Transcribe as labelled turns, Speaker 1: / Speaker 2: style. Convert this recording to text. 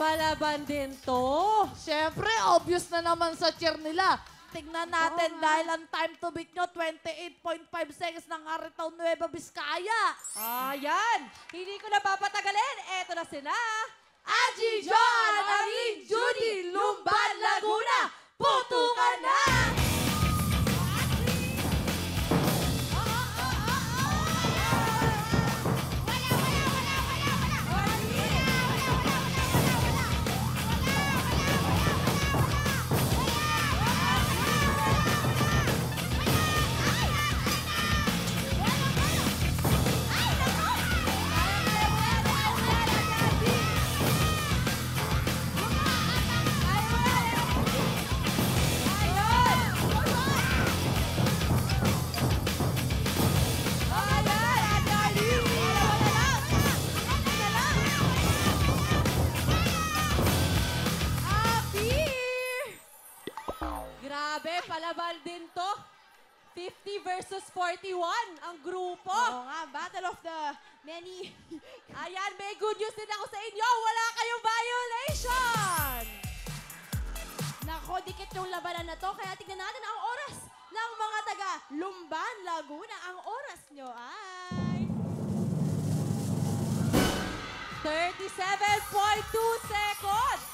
Speaker 1: palaban din to.
Speaker 2: Siyempre, obvious na naman sa cheer nila. Tingnan natin dahil ang time to beat nyo, 28.5 seconds ng Aritaw Nueva Vizcaya.
Speaker 1: Ayan, hindi ko na papatagalin. Eto na sila.
Speaker 2: Angie John, Arlene Judy, Lumban, Laguna, putukan na!
Speaker 1: Grabe, palaban din to. 50 versus 41 ang grupo.
Speaker 3: Oo nga, battle of the many.
Speaker 1: Ayan, may good news din ako sa inyo. Wala kayong violation!
Speaker 3: Nako, dikit yung labanan na to. Kaya tignan natin ang oras ng mga taga Lumban, Laguna. Ang oras nyo ay...
Speaker 1: 37.2 seconds.